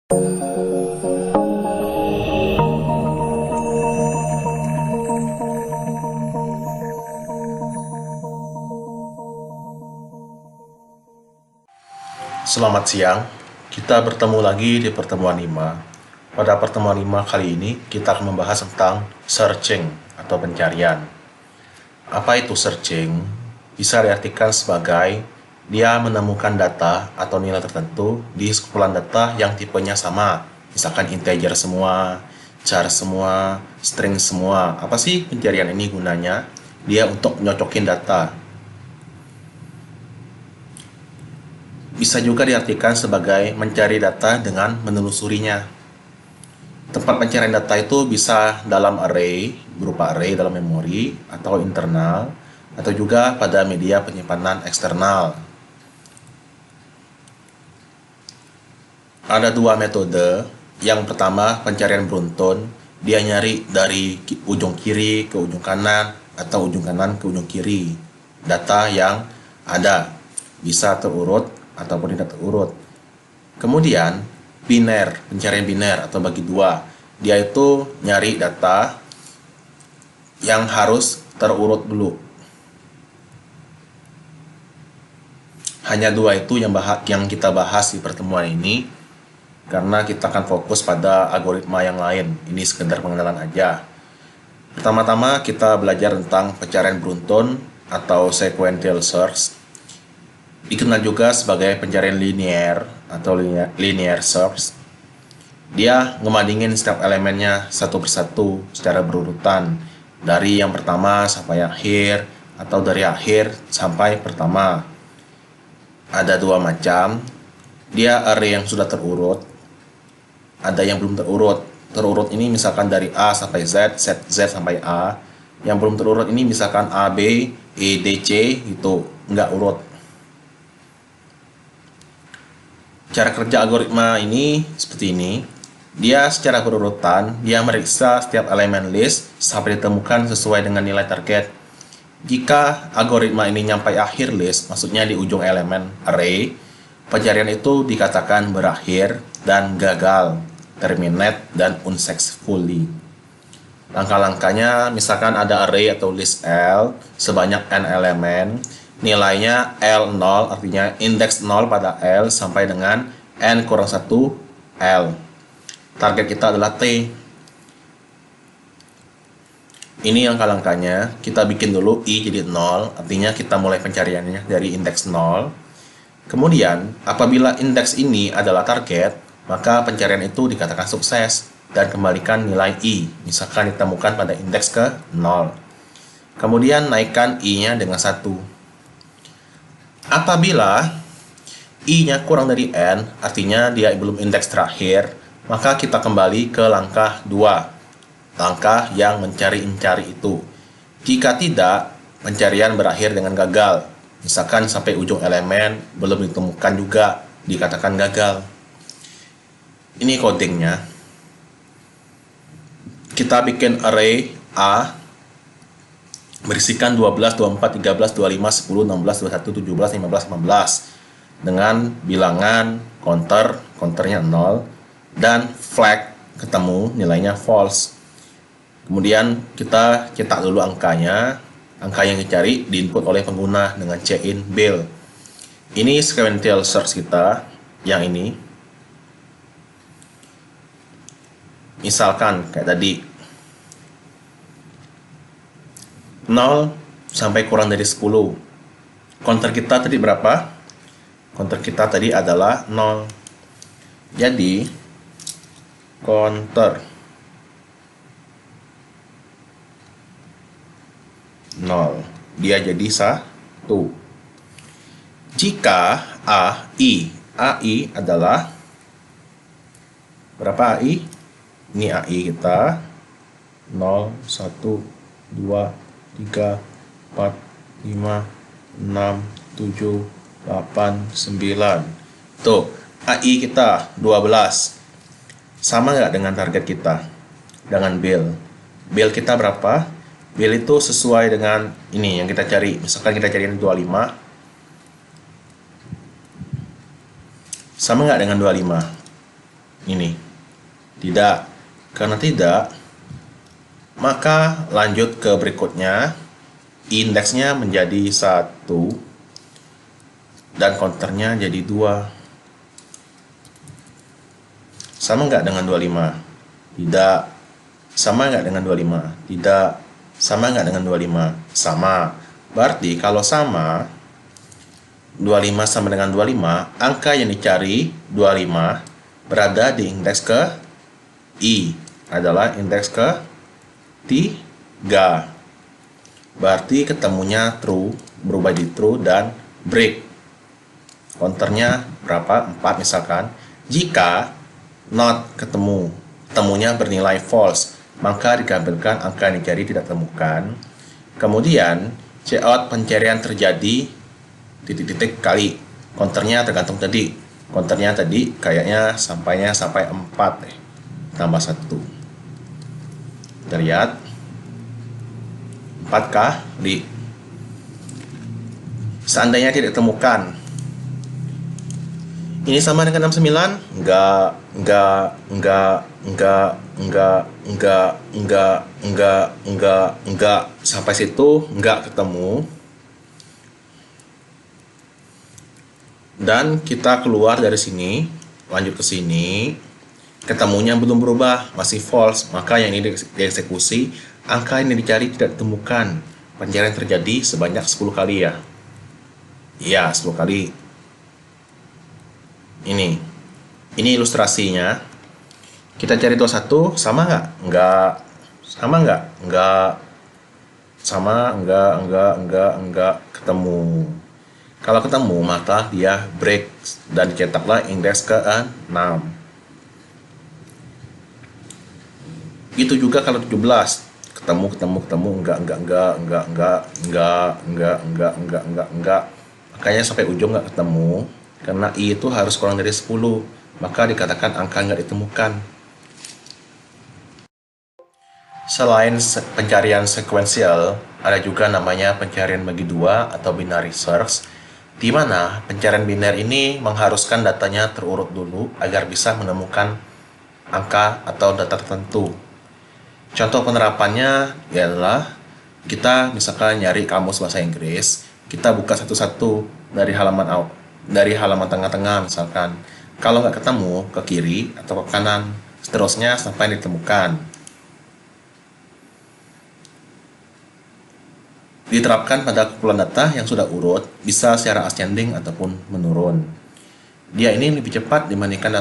Selamat siang, kita bertemu lagi di pertemuan 5. Pada pertemuan 5 kali ini, kita akan membahas tentang searching atau pencarian. Apa itu searching? Bisa diartikan sebagai dia menemukan data atau nilai tertentu di sekumpulan data yang tipenya sama. Misalkan integer semua, char semua, string semua. Apa sih pencarian ini gunanya? Dia untuk nyocokin data. Bisa juga diartikan sebagai mencari data dengan menelusurinya. Tempat pencarian data itu bisa dalam array, berupa array dalam memori, atau internal, atau juga pada media penyimpanan eksternal. Ada dua metode. Yang pertama, pencarian beruntun. Dia nyari dari ujung kiri ke ujung kanan, atau ujung kanan ke ujung kiri. Data yang ada, bisa terurut ataupun tidak terurut. Kemudian biner, pencarian biner atau bagi dua, dia itu nyari data yang harus terurut dulu. Hanya dua itu yang kita bahas di pertemuan ini, karena kita akan fokus pada algoritma yang lain. Ini sekedar pengenalan aja. Pertama-tama kita belajar tentang pencarian beruntun atau sequential search. Dikenal juga sebagai pencarian linear atau linear search. Dia ngebandingin setiap elemennya satu persatu secara berurutan, dari yang pertama sampai akhir atau dari akhir sampai pertama. Ada dua macam. Dia array yang sudah terurut, ada yang belum terurut. Terurut ini misalkan dari A sampai Z, Z sampai A. Yang belum terurut ini misalkan A, B, E, D, C, itu nggak urut. Cara kerja algoritma ini seperti ini. Dia secara berurutan, dia meriksa setiap elemen list sampai ditemukan sesuai dengan nilai target. Jika algoritma ini nyampai akhir list, maksudnya di ujung elemen array, pencarian itu dikatakan berakhir dan gagal, terminate dan unsuccessfully. Langkah-langkahnya, misalkan ada array atau list L sebanyak n elemen, nilainya L0, artinya indeks 0 pada L sampai dengan N kurang 1 L. Target kita adalah T. Ini langkah-langkahnya. Kita bikin dulu I jadi 0, artinya kita mulai pencariannya dari indeks 0. Kemudian, apabila indeks ini adalah target, maka pencarian itu dikatakan sukses dan kembalikan nilai I, misalkan ditemukan pada indeks ke 0. Kemudian naikkan I-nya dengan 1. Apabila I-nya kurang dari N, artinya dia belum indeks terakhir, maka kita kembali ke langkah 2, langkah yang mencari-incari itu. Jika tidak, pencarian berakhir dengan gagal. Misalkan sampai ujung elemen belum ditemukan juga, dikatakan gagal. Ini codingnya. Kita bikin array A berisikan 12, 24, 13, 25, 10, 16, 21, 17, 15, 18 dengan bilangan counternya 0 dan flag ketemu nilainya false. Kemudian kita cetak dulu angkanya. Angka yang dicari diinput oleh pengguna dengan cin bill. Ini sequential search kita yang ini. Misalkan kayak tadi 0 sampai kurang dari 10. Counter kita tadi berapa? Counter kita tadi adalah 0. Jadi counter 0, dia jadi 1. Jika AI adalah berapa AI? Ini AI kita 0, 1, 2, 3, 4, 5, 6, 7, 8, 9. Tuh, AI kita 12. Sama nggak dengan target kita? Dengan bill. Bill kita berapa? Bill itu sesuai dengan ini yang kita cari. Misalkan kita cari 25. Sama nggak dengan 25? Ini. Tidak. Karena tidak, maka lanjut ke berikutnya. Indeksnya menjadi 1 dan counternya jadi 2. Sama nggak dengan 25? Tidak. Sama nggak dengan 25? Tidak. Sama nggak dengan 25? Sama. Berarti kalau sama, 25 sama dengan 25, angka yang dicari 25 berada di indeks ke I, adalah indeks ke 3. Berarti ketemunya true, berubah di true dan break. Counternya berapa? 4 misalkan. Jika not ketemunya bernilai false, maka dikabelkan angka yang dicari tidak temukan. Kemudian cout pencarian terjadi titik-titik kali. Counternya tergantung tadi. Counternya tadi kayaknya sampai 4 deh. Tambah 1. Kita lihat 4 kali. Seandainya tidak ditemukan, ini sama dengan 69? Enggak. Sampai situ enggak ketemu. Dan kita keluar dari sini, lanjut ke sini. Ketemunya belum berubah, masih false, maka yang ini dieksekusi. Angka yang dicari tidak ditemukan. Pencarian terjadi sebanyak 10 kali ya. Iya, 10 kali. Ini ilustrasinya. Kita cari 21, sama nggak? Nggak. Sama nggak? Nggak. Sama, nggak. Ketemu. Kalau ketemu, maka dia break dan dicetaklah indeks ke-6. Itu juga kalau 17. Ketemu, enggak. Makanya sampai ujung nggak ketemu. Karena I itu harus kurang dari 10, maka dikatakan angka nggak ditemukan. Selain pencarian sekuensial, ada juga namanya pencarian bagi 2 atau binary search, di mana pencarian biner ini mengharuskan datanya terurut dulu agar bisa menemukan angka atau data tertentu. Contoh penerapannya ialah kita misalkan nyari kamus bahasa Inggris, kita buka satu-satu dari halaman tengah-tengah misalkan. Kalau nggak ketemu, ke kiri atau ke kanan, seterusnya sampai ditemukan. Diterapkan pada kumpulan data yang sudah urut, bisa secara ascending ataupun menurun. Dia ini lebih cepat dibandingkan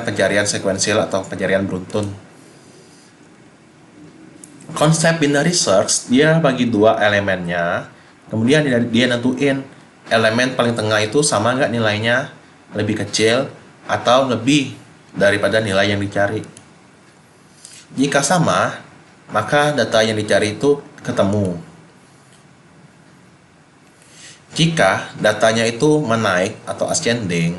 pencarian sekuensial atau pencarian beruntun. Konsep binary search, dia bagi 2 elemennya, kemudian dia nentuin elemen paling tengah itu sama nggak nilainya, lebih kecil atau lebih daripada nilai yang dicari. Jika sama, maka data yang dicari itu ketemu. Jika datanya itu menaik atau ascending,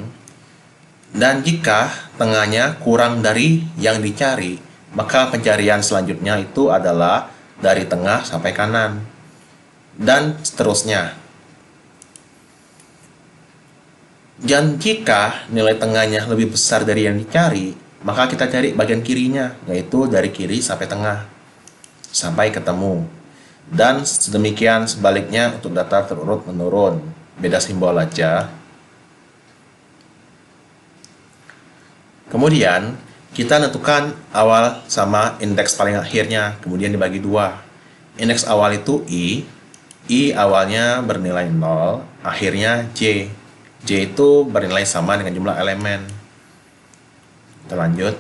dan jika tengahnya kurang dari yang dicari, maka pencarian selanjutnya itu adalah dari tengah sampai kanan, dan seterusnya. Dan jika nilai tengahnya lebih besar dari yang dicari, maka kita cari bagian kirinya, yaitu dari kiri sampai tengah, sampai ketemu. Dan sedemikian sebaliknya untuk data terurut menurun, beda simbol aja. Kemudian kita tentukan awal sama indeks paling akhirnya, kemudian dibagi 2. Indeks awal itu I awalnya bernilai 0, akhirnya J itu bernilai sama dengan jumlah elemen. Kita lanjut.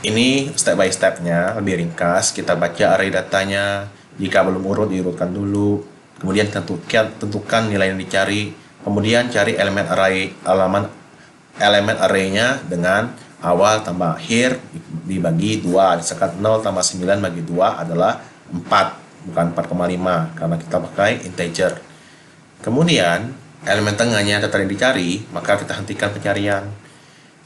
Ini step by stepnya, lebih ringkas. Kita baca array datanya. Jika belum urut, diurutkan dulu. Kemudian tentukan nilai yang dicari. Kemudian cari elemen arraynya dengan awal tambah akhir dibagi 2. Misalkan 0 tambah 9 bagi 2 adalah 4, bukan 4,5 karena kita pakai integer. Kemudian elemen tengahnya data yang dicari, maka kita hentikan pencarian.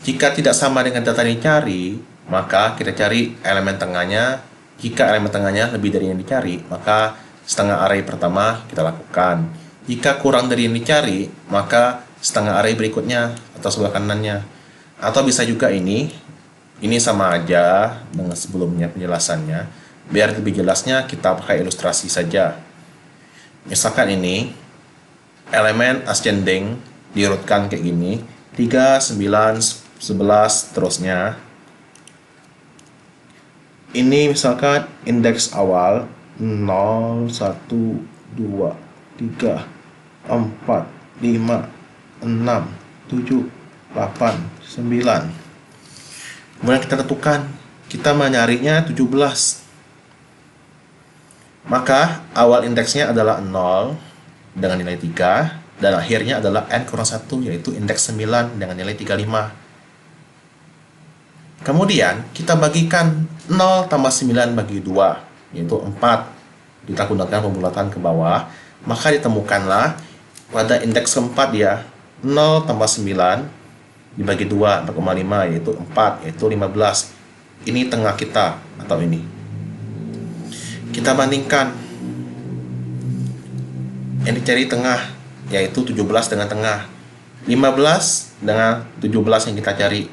Jika tidak sama dengan data yang dicari, maka kita cari elemen tengahnya. Jika elemen tengahnya lebih dari yang dicari, maka setengah array pertama kita lakukan. Jika kurang dari yang dicari, maka setengah array berikutnya atau sebelah kanannya. Atau bisa juga ini sama aja dengan sebelumnya penjelasannya. Biar lebih jelasnya kita pakai ilustrasi saja. Misalkan ini elemen ascending diurutkan kayak gini, 3, 9, 11 terusnya. Ini misalkan indeks awal 0, 1, 2, 3, 4, 5, 6, 7, 8, 9. Kemudian kita tentukan, kita mencarinya 17. Maka awal indeksnya adalah 0 dengan nilai 3 dan akhirnya adalah n kurang 1 yaitu indeks 9 dengan nilai 35. Kemudian kita bagikan 0 tambah 9 bagi 2 yaitu 4. Kita gunakan pembulatan ke bawah, maka ditemukanlah pada indeks keempat ya 0 tambah 9 dibagi 2 4,5 yaitu 4 yaitu 15. Ini tengah kita atau ini. Kita bandingkan. Yang dicari tengah yaitu 17 dengan tengah. 15 dengan 17 yang kita cari.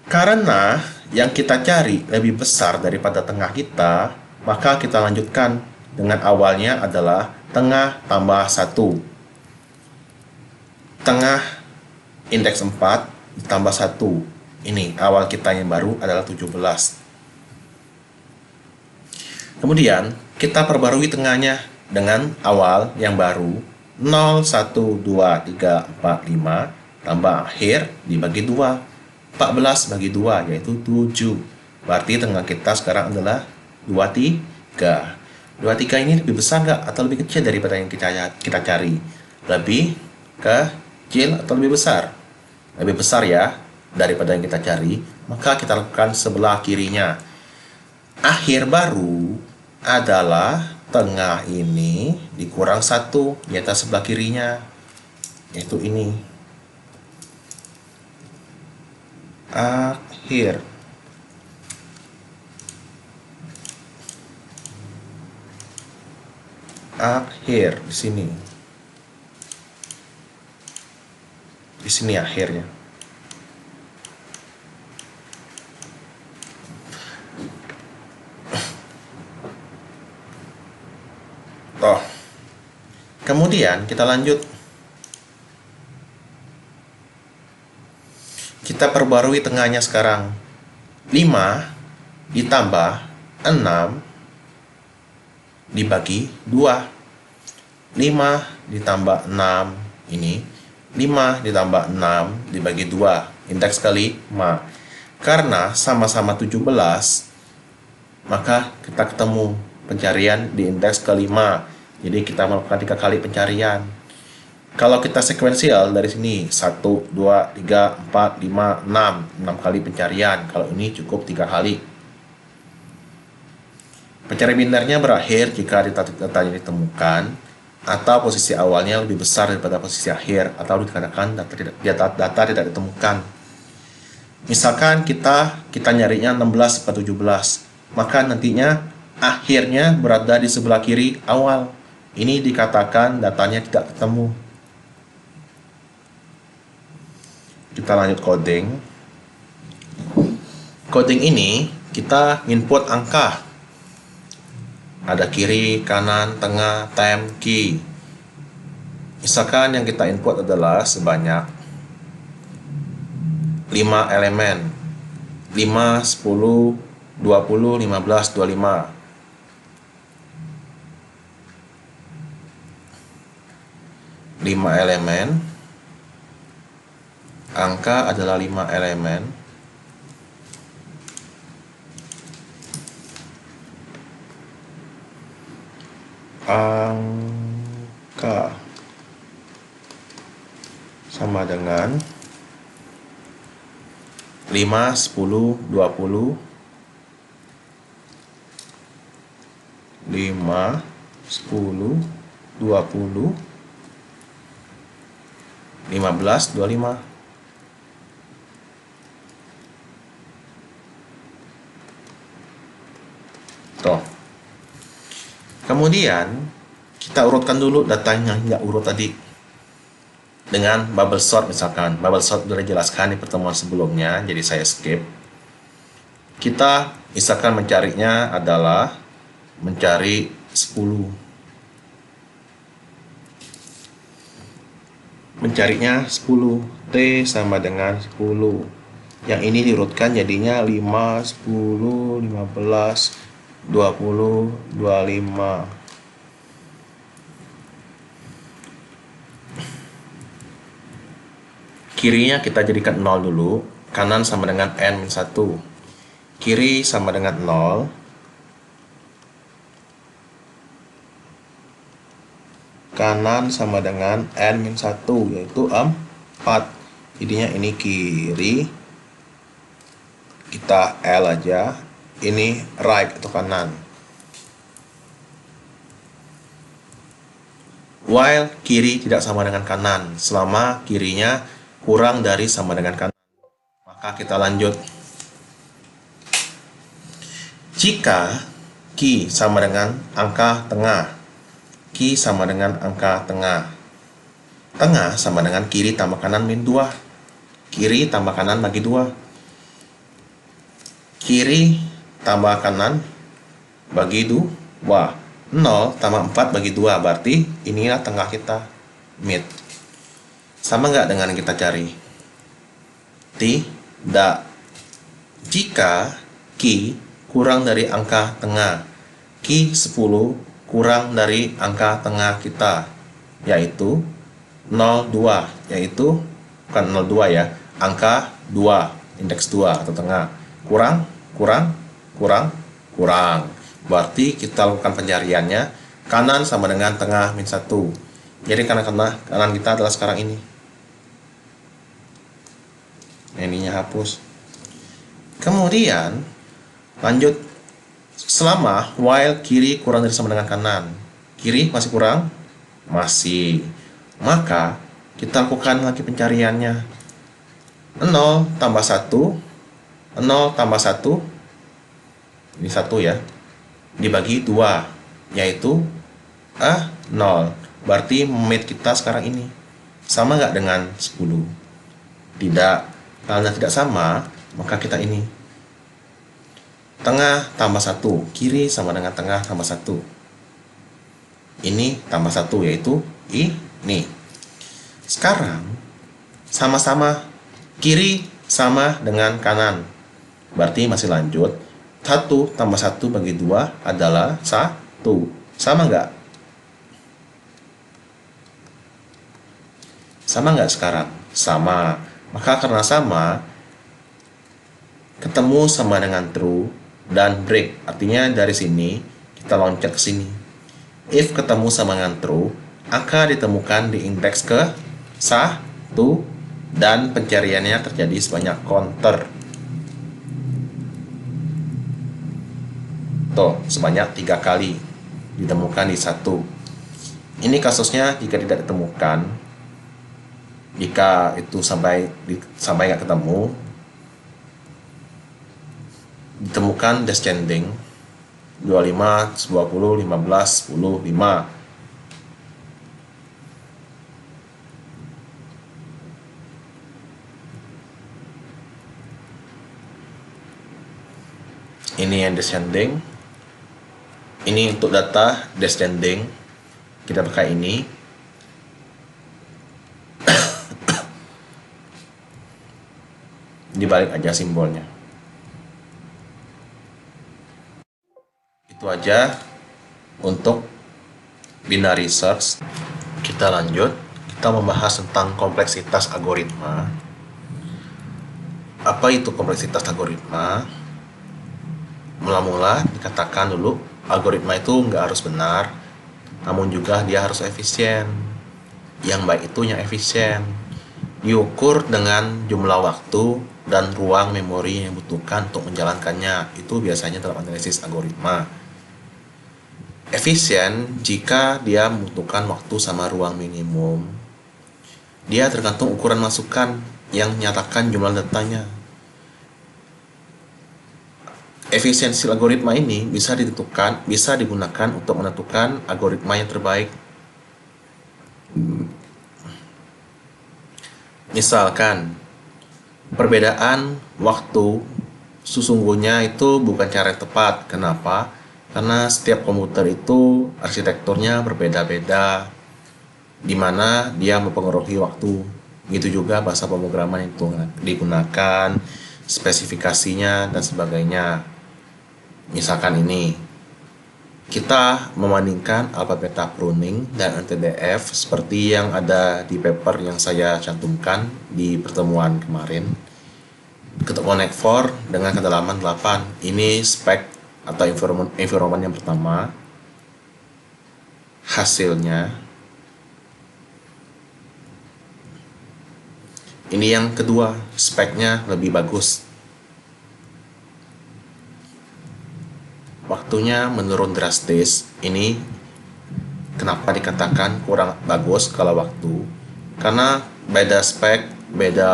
Karena yang kita cari lebih besar daripada tengah kita, maka kita lanjutkan dengan awalnya adalah tengah tambah 1. Tengah indeks 4 ditambah 1. Ini awal kita yang baru adalah 17. Kemudian kita perbarui tengahnya dengan awal yang baru 0, 1, 2, 3, 4, 5 tambah akhir dibagi 2. 14 bagi 2 yaitu 7. Berarti tengah kita sekarang adalah 23. 23 ini lebih besar nggak atau lebih kecil daripada yang kita cari? Lebih kecil atau lebih besar? Lebih besar ya daripada yang kita cari. Maka kita lakukan sebelah kirinya. Akhir baru adalah tengah ini dikurang 1 di atas sebelah kirinya, yaitu ini. Akhir di sini. Di sini akhirnya. Toh. Kemudian kita lanjut. Kita perbarui tengahnya sekarang. 5 ditambah 6 dibagi 2. 5 ditambah 6 ini. 5 ditambah 6 dibagi 2. Indeks kali 5. Karena sama-sama 17, maka kita ketemu pencarian di indeks kelima. Jadi kita melakukan 3 kali pencarian. Kalau kita sekuensial dari sini 1, 2, 3, 4, 5, 6 kali pencarian. Kalau ini cukup 3 kali. Pencarian binarnya berakhir jika data yang ditemukan atau posisi awalnya lebih besar daripada posisi akhir atau dikatakan data tidak ditemukan. Misalkan kita nyarinya 16 atau 17, maka nantinya akhirnya berada di sebelah kiri awal. Ini dikatakan datanya tidak ketemu. Kita lanjut coding. Coding ini kita input angka. Ada kiri, kanan, tengah, time, key. Misalkan yang kita input adalah sebanyak 5 elemen. 5, 10, 20, 15, 25. 5 elemen. Angka adalah 5 elemen. Angka sama dengan 5, 10, 20, 5, 10, 20, 15, 25. Tuh. Kemudian kita urutkan dulu datanya hingga urut tadi dengan bubble sort. Misalkan bubble sort sudah dijelaskan di pertemuan sebelumnya, jadi saya skip. Kita misalkan mencarinya adalah mencari 10. Mencarinya 10, T sama dengan 10. Yang ini diurutkan jadinya 5, 10, 15, 20, 25. Kirinya kita jadikan 0 dulu, kanan sama dengan N-1. Kiri sama dengan 0, kanan sama dengan N-1, yaitu 4. Jadinya ini kiri, kita L aja, ini right atau kanan. While kiri tidak sama dengan kanan, selama kirinya kurang dari sama dengan kanan. Maka kita lanjut. Jika Q sama dengan angka tengah, Q sama dengan angka tengah, tengah sama dengan kiri tambah kanan min 2, kiri tambah kanan bagi 2, kiri tambah kanan bagi 2, 0 tambah 4 bagi 2, berarti inilah tengah kita, mid. Sama nggak dengan yang kita cari? Tidak. Jika Q kurang dari angka tengah, Q 10 kurang dari angka tengah kita, yaitu 0,2, yaitu bukan 0,2 ya, angka 2, indeks 2 atau tengah, kurang. Berarti kita lakukan pencariannya kanan sama dengan tengah min 1. Jadi kanan kita adalah sekarang ini. Ininya hapus. Kemudian lanjut, selama while kiri kurang dari sama dengan kanan, kiri masih kurang, masih, maka kita lakukan lagi pencariannya. 0 tambah 1, 0 tambah 1, ini 1 ya, dibagi 2, yaitu 0. Berarti mid kita sekarang ini sama nggak dengan 10? Tidak. Karena tidak sama, maka kita ini tengah tambah 1, kiri sama dengan tengah tambah 1, ini tambah 1, yaitu ini. Sekarang sama-sama kiri sama dengan kanan, berarti masih lanjut. 1 tambah 1 bagi 2 adalah 1. Sama nggak? Sama nggak sekarang? Sama. Maka karena sama, ketemu sama dengan true dan break. Artinya dari sini kita loncat ke sini. If ketemu sama dengan true, akan ditemukan di indeks ke 1 dan pencariannya terjadi sebanyak counter. Tuh, sebanyak 3 kali ditemukan di 1. Ini kasusnya jika tidak ditemukan. Jika itu sampai nggak ketemu, ditemukan descending 25, 20, 15, 10, 5. Ini yang descending. Ini untuk data descending. Kita pakai ini. Dibalik aja simbolnya. Itu aja untuk binary search. Kita lanjut. Kita membahas tentang kompleksitas algoritma. Apa itu kompleksitas algoritma? Mula-mula dikatakan dulu, algoritma itu nggak harus benar, namun juga dia harus efisien. Yang baik itu yang efisien, diukur dengan jumlah waktu dan ruang memori yang dibutuhkan untuk menjalankannya. Itu biasanya dalam analisis algoritma. Efisien jika dia membutuhkan waktu sama ruang minimum. Dia tergantung ukuran masukan yang menyatakan jumlah datanya. Efisiensi algoritma ini bisa digunakan untuk menentukan algoritma yang terbaik. Misalkan, perbedaan waktu sesungguhnya itu bukan cara yang tepat. Kenapa? Karena setiap komputer itu arsitekturnya berbeda-beda, di mana dia mempengaruhi waktu. Begitu juga bahasa pemrograman itu digunakan, spesifikasinya, dan sebagainya. Misalkan ini, kita membandingkan alpha beta pruning dan NTDF seperti yang ada di paper yang saya cantumkan di pertemuan kemarin. Ketuk Connect 4 dengan kedalaman 8. Ini spek atau environment yang pertama. Hasilnya ini yang kedua, speknya lebih bagus. Waktunya menurun drastis. Ini kenapa dikatakan kurang bagus kalau waktu? Karena beda spek, beda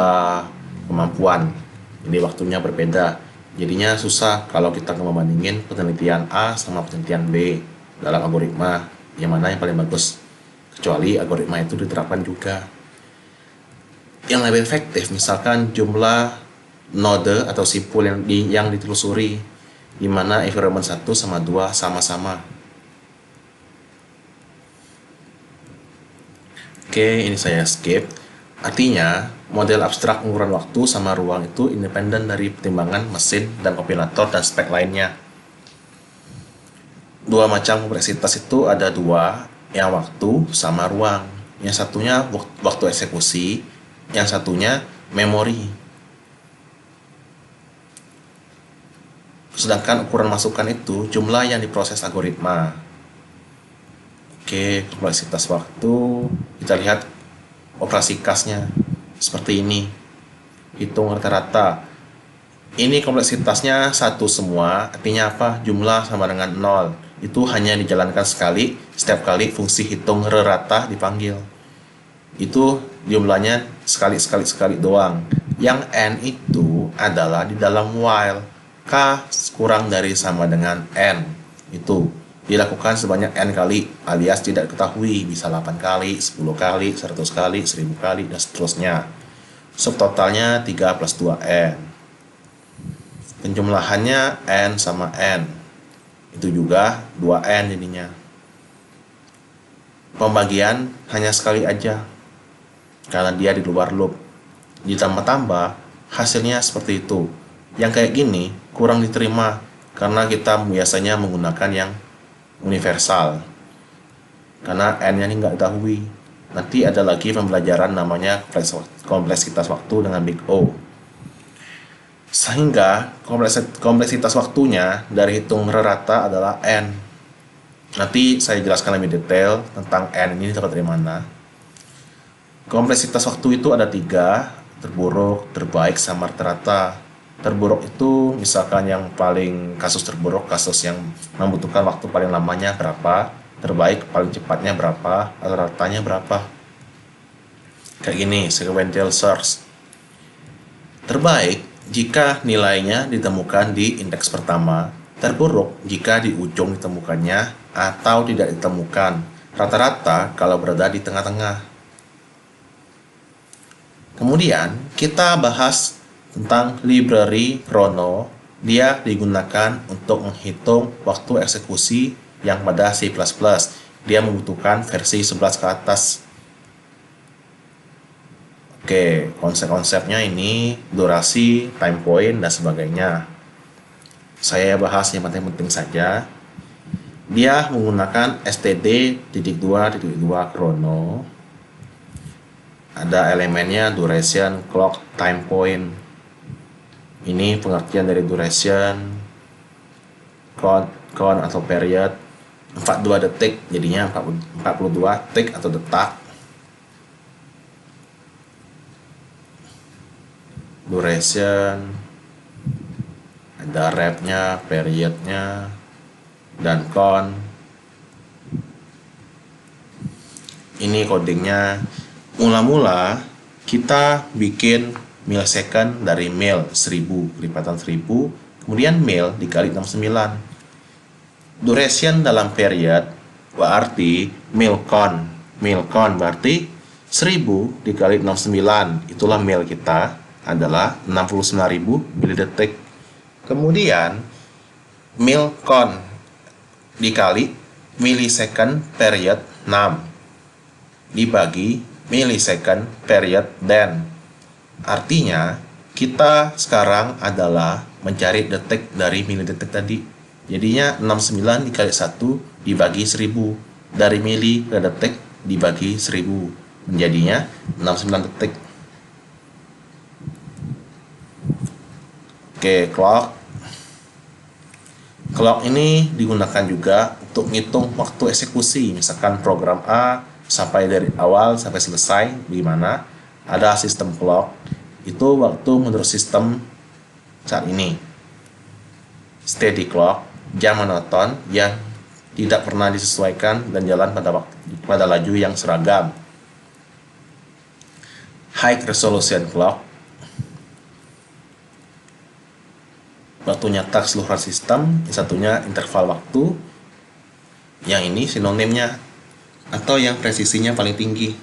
kemampuan. Jadi waktunya berbeda. Jadinya susah kalau kita membandingin penelitian A sama penelitian B dalam algoritma. Yang mana yang paling bagus? Kecuali algoritma itu diterapkan juga. Yang lebih efektif misalkan jumlah node atau simpul yang ditelusuri, di mana environment 1 sama 2 sama-sama. Oke, ini saya skip. Artinya, model abstrak pengukuran waktu sama ruang itu independen dari pertimbangan mesin dan kompilator dan spek lainnya. Dua macam kompleksitas itu ada dua, yang waktu sama ruang. Yang satunya waktu eksekusi, yang satunya memori. Sedangkan ukuran masukan itu jumlah yang diproses algoritma. Oke, kompleksitas waktu, kita lihat operasi kasnya seperti ini. Hitung rata-rata. Ini kompleksitasnya satu semua, artinya apa? Jumlah sama dengan 0. Itu hanya dijalankan sekali, setiap kali fungsi hitung rata dipanggil. Itu jumlahnya sekali doang. Yang n itu adalah di dalam while. K kurang dari sama dengan N. Itu dilakukan sebanyak N kali, alias tidak diketahui, bisa 8 kali, 10 kali, 100 kali, 1000 kali, dan seterusnya. Subtotalnya 3 plus 2N. Penjumlahannya N sama N. Itu juga 2N jadinya. Pembagian hanya sekali aja, karena dia di luar loop. Ditambah-tambah, hasilnya seperti itu. Yang kayak gini kurang diterima karena kita biasanya menggunakan yang universal, karena n-nya ini nggak diketahui. Nanti ada lagi pembelajaran namanya kompleksitas waktu dengan big O. Sehingga kompleksitas waktunya dari hitung rata adalah n. Nanti saya jelaskan lebih detail tentang n ini dapat dari mana. Kompleksitas waktu itu ada 3, terburuk, terbaik, sama rata-rata. Terburuk itu misalkan yang paling kasus terburuk, kasus yang membutuhkan waktu paling lamanya berapa, terbaik paling cepatnya berapa, atau ratanya berapa. Kayak gini, sequential search. Terbaik jika nilainya ditemukan di indeks pertama, terburuk jika di ujung ditemukannya atau tidak ditemukan, rata-rata kalau berada di tengah-tengah. Kemudian kita bahas tentang library Chrono. Dia digunakan untuk menghitung waktu eksekusi yang pada C++. Dia membutuhkan versi 11 ke atas. Oke, konsep-konsepnya ini durasi, time point, dan sebagainya. Saya bahas yang penting-penting saja. Dia menggunakan std.2.2 Chrono. Ada elemennya duration, clock, time point. Ini pengertian dari duration, count atau period. 42 detik jadinya 42 tick atau detak. Duration, ada repnya, periodnya, dan count. Ini codingnya. Mula-mula kita bikin millisecond dari mil 1000, kelipatan 1000 Kemudian mil dikali 69. Duration dalam period berarti milcon. Milcon berarti 1000 dikali 69. Itulah mil kita adalah 69.000 milidetik. Kemudian milcon dikali millisecond period 6 dibagi millisecond period den. Artinya kita sekarang adalah mencari detik dari milidetik tadi. Jadinya 69 dikali 1 dibagi 1000. Dari mili ke detik dibagi 1000. Menjadinya 69 detik. Oke, clock. Clock ini digunakan juga untuk menghitung waktu eksekusi. Misalkan program A sampai dari awal sampai selesai, bagaimana? Ada sistem clock. Itu waktu menurut sistem saat ini. Steady clock, jam monoton yang tidak pernah disesuaikan dan jalan pada laju yang seragam. High resolution clock, waktu nyata keseluruhan sistem, yang satunya interval waktu, yang ini sinonimnya atau yang presisinya paling tinggi.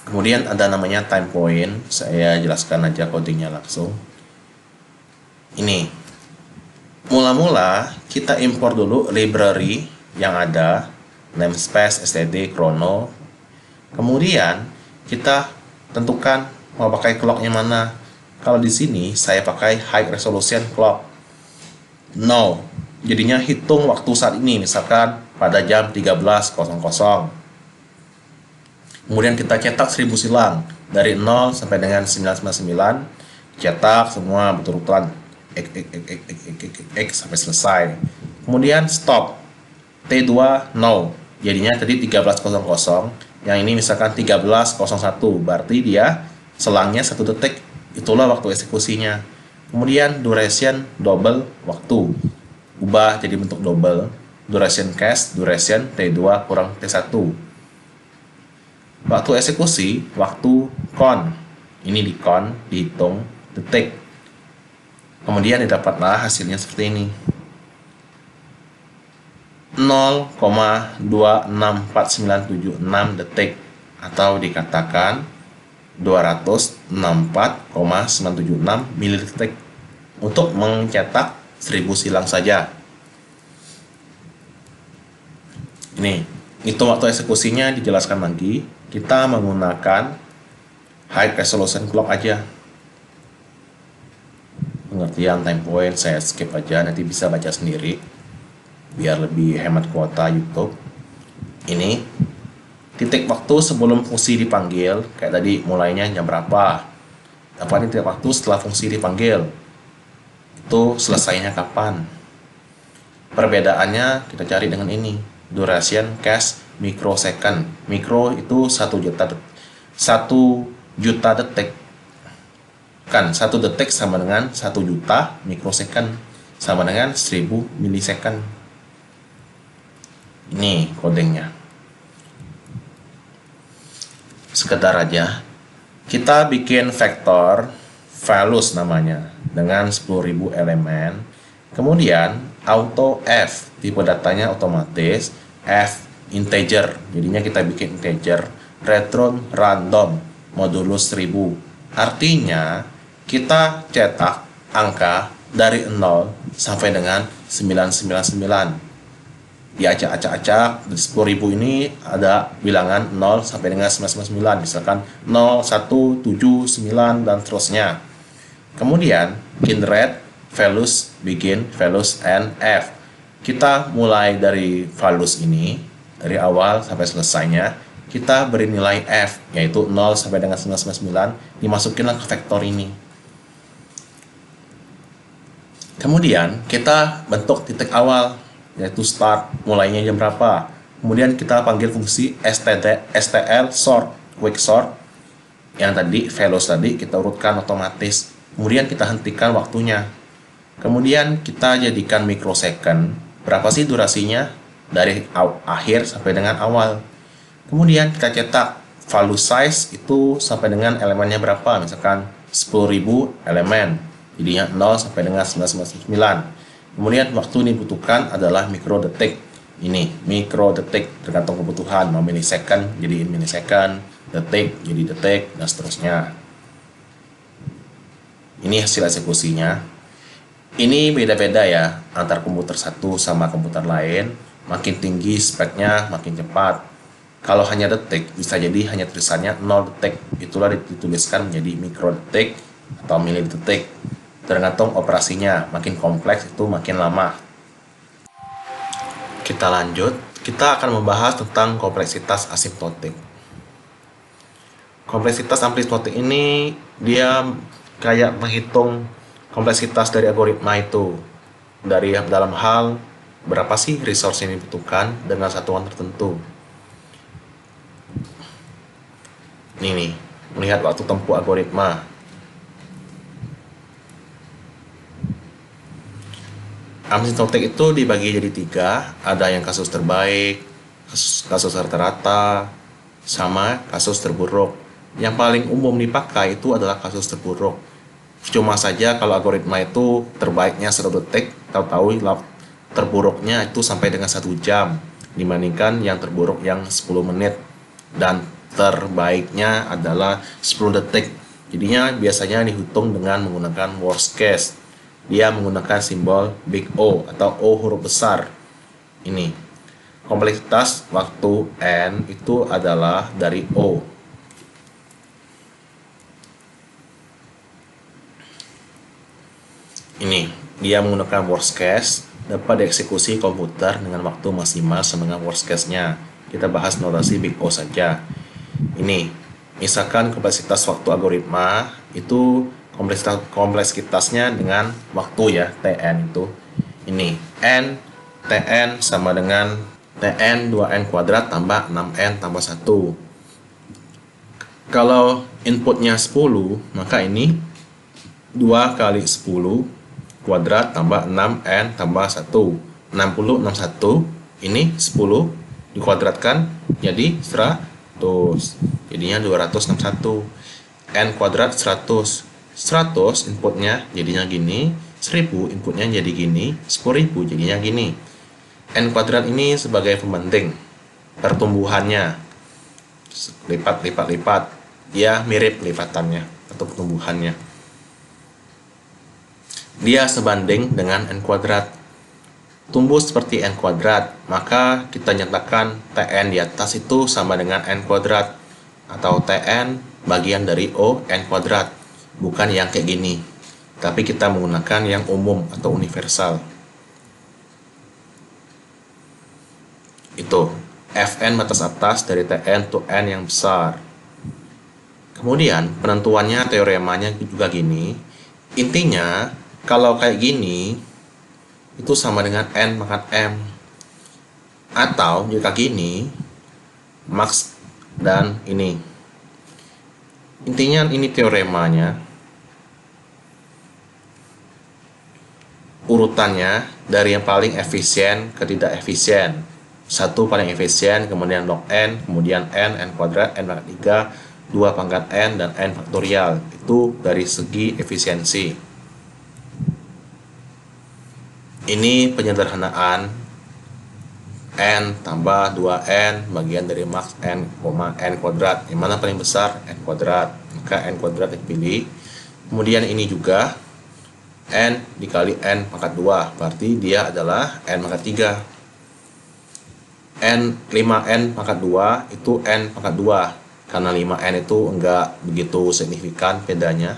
Kemudian ada namanya time point, saya jelaskan aja codingnya langsung. Ini, mula-mula kita import dulu library yang ada, namespace, std, chrono. Kemudian kita tentukan mau pakai clocknya mana. Kalau di sini saya pakai high resolution clock. No, jadinya hitung waktu saat ini, misalkan pada jam 13.00. Kemudian kita cetak 1000 silang dari 0 sampai dengan 999, cetak semua berurutan x sampai selesai. Kemudian stop. T2 no. Jadinya tadi 13.00, yang ini misalkan 13.01, berarti dia selangnya 1 detik. Itulah waktu eksekusinya. Kemudian duration double waktu. Ubah jadi bentuk double. Duration cache, duration T2 kurang T1. Waktu eksekusi, waktu con. Ini di con, dihitung detik. Kemudian didapatlah hasilnya seperti ini. 0,264976 detik, atau dikatakan 264,976 milidetik untuk mencetak 1000 silang saja. Ini, itu waktu eksekusinya dijelaskan lagi. Kita menggunakan high resolution clock aja. Pengertian time point saya skip aja, nanti bisa baca sendiri biar lebih hemat kuota YouTube. Ini titik waktu sebelum fungsi dipanggil, kayak tadi mulainya jam berapa. Apa ini titik waktu setelah fungsi dipanggil, itu selesainya kapan. Perbedaannya kita cari dengan ini, duration cache microsecond. Mikro itu 1 juta detik. Kan 1 detik sama dengan 1 juta mikrosecond, sama dengan 1000 milisecond. Ini kodenya. Sekedar aja, kita bikin vektor values namanya dengan 10.000 elemen. Kemudian auto F, tipe datanya otomatis F integer, jadinya kita bikin integer. Return random modulus 1000, artinya kita cetak angka dari 0 sampai dengan 999. Diacak-acak-acak, di 10.000 ini ada bilangan 0 sampai dengan 999, misalkan 0, 1, 7, 9, dan seterusnya. Kemudian generate values, begin values, and F. Kita mulai dari values ini, dari awal sampai selesainya, kita beri nilai F, yaitu 0 sampai dengan 999, dimasukinlah ke vektor ini. Kemudian kita bentuk titik awal, yaitu start, mulainya jam berapa. Kemudian kita panggil fungsi stl sort, quick sort, yang tadi values tadi kita urutkan otomatis. Kemudian kita hentikan waktunya. Kemudian kita jadikan microsecond. Berapa sih durasinya dari akhir sampai dengan awal. Kemudian kita cetak value size itu sampai dengan elemennya berapa, misalkan 10.000 elemen. jadinya 0 sampai dengan 999. Kemudian waktu yang dibutuhkan adalah mikrodetik. Ini mikrodetik tergantung kebutuhan, mau milisecond jadi milisecond, detik jadi detik, dan seterusnya. Ini hasil eksekusinya. Ini beda-beda ya antar komputer satu sama komputer lain. Makin tinggi speknya makin cepat. Kalau hanya detik bisa jadi hanya tulisannya 0 detik. Itulah dituliskan menjadi mikrodetik atau milidetik. Tergantung operasinya, makin kompleks itu makin lama. Kita lanjut, kita akan membahas tentang kompleksitas asimptotik. Kompleksitas asimptotik ini dia kayak menghitung kompleksitas dari algoritma itu. Dari dalam hal berapa sih resource yang dibutuhkan dengan satuan tertentu. Ini nih, melihat waktu tempuh algoritma. Asimptotik itu dibagi jadi 3, ada yang kasus terbaik, kasus rata-rata, sama kasus terburuk. Yang paling umum dipakai itu adalah kasus terburuk. Cuma saja kalau algoritma itu terbaiknya 1 detik, tahu-tahu terburuknya itu sampai dengan 1 jam, dibandingkan yang terburuk yang 10 menit, dan terbaiknya adalah 10 detik. Jadinya biasanya dihitung dengan menggunakan worst case. Dia menggunakan simbol big O atau O huruf besar. Ini kompleksitas waktu N itu adalah dari O. Ini dia menggunakan worst case, dapat dieksekusi komputer dengan waktu maksimal dengan worst case-nya. Kita bahas notasi big O saja. Ini misalkan kompleksitas waktu algoritma itu kompleksitasnya dengan waktu ya, Tn itu. Ini N Tn sama dengan Tn 2n kuadrat tambah 6n tambah 1. Kalau inputnya 10, maka ini 2 kali 10 kuadrat tambah 6n tambah 1. 60, 61. Ini 10 dikuadratkan jadi 100. Jadinya 261. N kuadrat 100. 100 inputnya jadinya gini, 1000 inputnya jadi gini, 10.000 jadinya gini. N kuadrat ini sebagai pembanding pertumbuhannya, lipat, ya mirip lipatannya atau pertumbuhannya. Dia sebanding dengan N kuadrat. Tumbuh seperti N kuadrat, maka kita nyatakan Tn di atas itu sama dengan N kuadrat, atau Tn bagian dari O N kuadrat. Bukan yang kayak gini, tapi kita menggunakan yang umum atau universal. Itu Fn batas atas dari Tn to N yang besar. Kemudian penentuannya, teoremanya juga gini. Intinya kalau kayak gini itu sama dengan N pangkat M, atau jika gini max dan ini. Intinya ini teoremanya, urutannya dari yang paling efisien ke tidak efisien. 1 paling efisien, kemudian log N, kemudian N kuadrat, N pangkat 3, 2 pangkat N, dan N faktorial. Itu dari segi efisiensi. Ini penyederhanaan N tambah 2N bagian dari max N, N kuadrat. Yang mana paling besar? N kuadrat. Maka N kuadrat dipilih. Kemudian ini juga N dikali N pangkat 2. Berarti dia adalah N pangkat 3. N 5N pangkat 2 itu N pangkat 2. Karena 5N itu enggak begitu signifikan bedanya.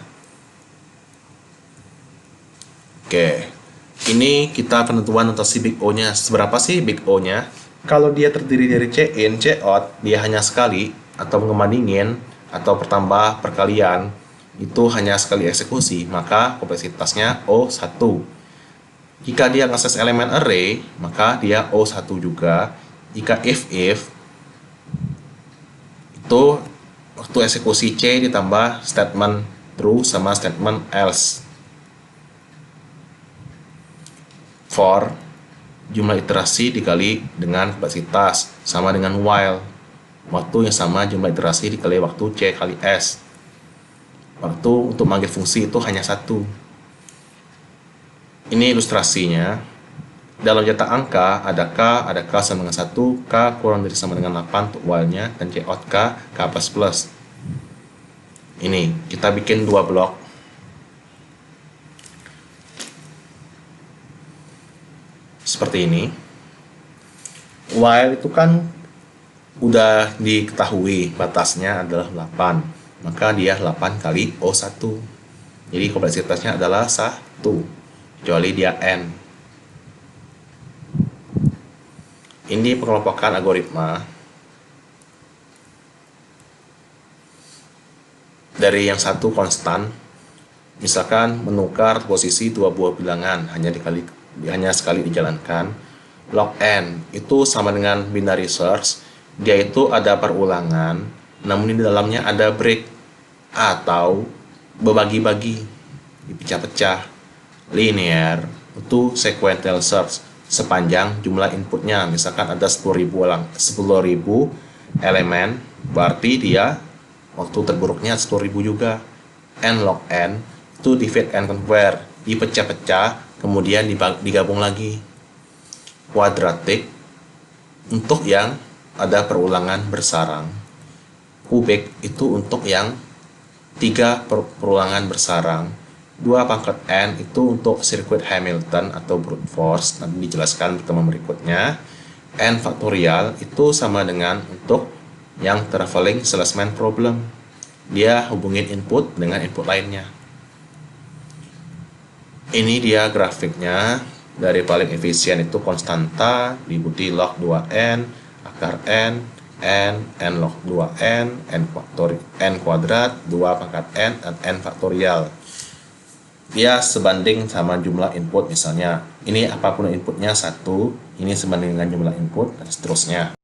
Oke. Ini kita penentuan notasi big O-nya. Seberapa sih big O-nya? Kalau dia terdiri dari C-in, C-out, dia hanya sekali, atau ngebandingin, atau pertambah perkalian, itu hanya sekali eksekusi, maka kompleksitasnya O1. Jika dia ngakses elemen array, maka dia O1 juga. Jika if, itu waktu eksekusi C ditambah statement true sama statement else. For jumlah iterasi dikali dengan kompleksitas sama dengan while, waktu yang sama jumlah iterasi dikali waktu C kali S. Waktu untuk manggil fungsi itu hanya 1. Ini ilustrasinya. Dalam jata angka ada K sama dengan 1, K kurang dari sama dengan 8 untuk while-nya, dan C out K plus. Ini, kita bikin 2 blok. Seperti ini. While itu kan udah diketahui batasnya adalah 8. Maka dia 8 kali O1. Jadi kompleksitasnya adalah 1. Kecuali dia N. Ini pengelompokan algoritma dari yang satu konstan, misalkan menukar posisi dua buah bilangan hanya sekali dijalankan. Log n itu sama dengan binary search, dia itu ada perulangan, namun di dalamnya ada break atau berbagi-bagi, dipecah-pecah. Linear itu sequential search sepanjang jumlah inputnya, misalkan ada 10.000 elemen, berarti dia waktu terburuknya 10.000 juga. N log n itu divide and conquer, dipecah-pecah kemudian digabung lagi. Quadratic untuk yang ada perulangan bersarang. Kubik itu untuk yang 3 perulangan bersarang. 2 pangkat n itu untuk sirkuit Hamilton atau brute force, nanti dijelaskan pertemuan berikutnya. N faktorial itu sama dengan untuk yang traveling salesman problem, dia hubungin input dengan input lainnya. Ini dia grafiknya. Dari paling efisien itu konstanta diikuti log 2n, akar n, n log 2n, n kuadrat, 2 pangkat n, dan n faktorial. Dia sebanding sama jumlah input, misalnya ini apapun inputnya 1, ini sebanding dengan jumlah input, dan seterusnya.